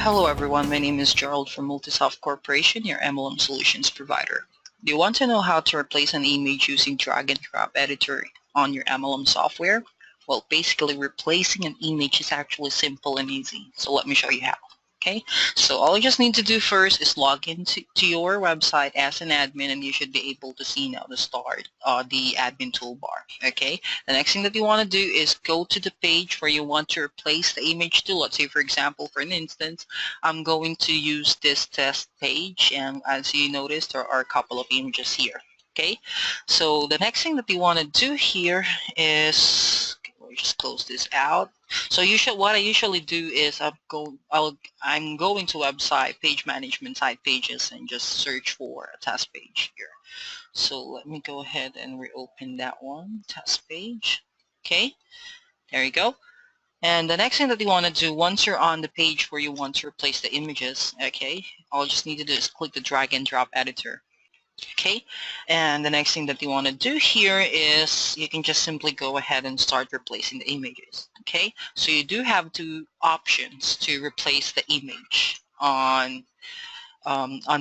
Hello everyone, my name is Jerald from Multisoft Corporation, your MLM solutions provider. Do you want to know how to replace an image using drag and drop editor on your MLM software? Well, basically replacing an image is actually simple and easy, so let me show you how. Okay, so all you just need to do first is log into your website as an admin, and you should be able to see now the start the admin toolbar. Okay, the next thing that you want to do is go to the page where you want to replace the image to. Let's say, for example, for an instance, I'm going to use this test page, and as you notice, there are a couple of images here. Okay, so the next thing that you want to do here is, okay, we'll just close this out. So what I usually do is I'm going to website page management site pages and just search for a test page here. So let me go ahead and reopen that one, test page. Okay, there you go. And the next thing that you want to do once you're on the page where you want to replace the images, okay, all you just need to do is click the drag and drop editor. Okay, and the next thing that you want to do here is you can just simply go ahead and start replacing the images. Okay, so you do have two options to replace the image on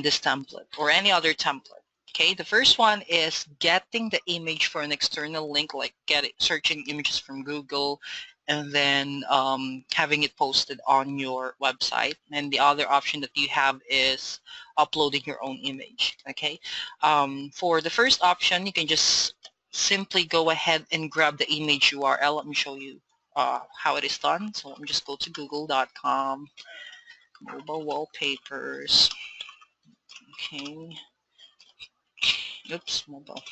this template or any other template. Okay, the first one is getting the image for an external link, like searching images from Google and then having it posted on your website. And the other option that you have is uploading your own image. Okay, for the first option, you can just simply go ahead and grab the image URL. Let me show you how it is done. So let me just go to google.com, mobile wallpapers. Okay, oops, mobile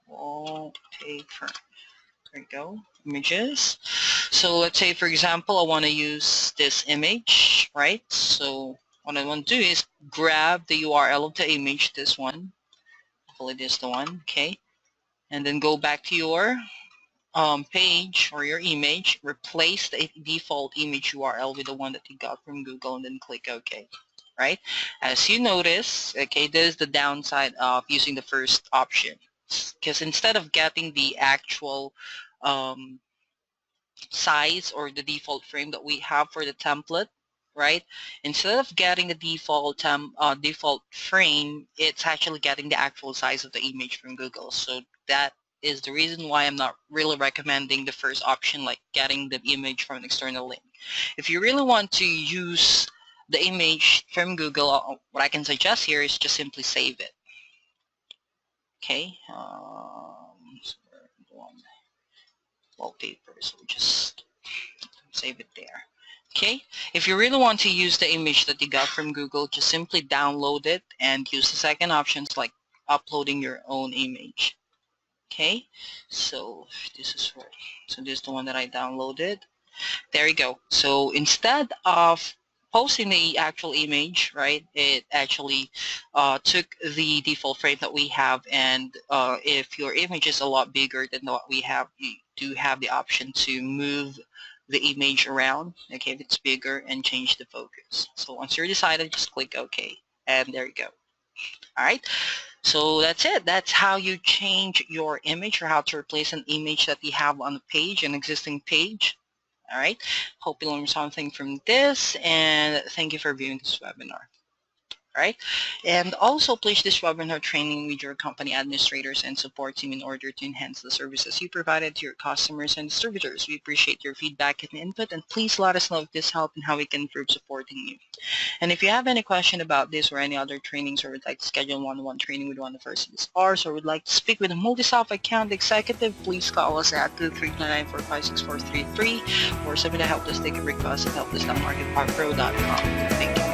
wallpaper. There we go, images. So let's say, for example, I want to use this image, right? So what I want to do is grab the URL of the image, this one. Hopefully this is the one, okay? And then go back to your page or your image, replace the default image URL with the one that you got from Google, and then click OK. Right? As you notice, okay, this is the downside of using the first option, because instead of getting the actual size or the default frame that we have for the template, right? Instead of getting the default frame, it's actually getting the actual size of the image from Google. So that is the reason why I'm not really recommending the first option, like getting the image from an external link. If you really want to use the image from Google, what I can suggest here is just simply save it. Okay, wallpaper, so just save it there. Okay, if you really want to use the image that you got from Google, just simply download it and use the second options, like uploading your own image. Okay, so this is the one that I downloaded. There you go. So instead of posting the actual image, right, it actually took the default frame that we have, and if your image is a lot bigger than what we have, you do have the option to move the image around, okay, if it's bigger, and change the focus. So once you're decided, just click OK, and there you go. All right, so that's it. That's how you change your image, or how to replace an image that you have on the page, an existing page. All right, hope you learned something from this, and thank you for viewing this webinar. All right, and also please this webinar training with your company administrators and support team in order to enhance the services you provided to your customers and distributors. We appreciate your feedback and input, and please let us know if this helped and how we can improve supporting you. And if you have any question about this or any other trainings, or would like to schedule one-on-one training with one of our CSRs, or would like to speak with a Multisoft account executive, please call us at 239-456-433 or submit a help desk ticket request at helpdesk.marketpowerpro.com. Thank you.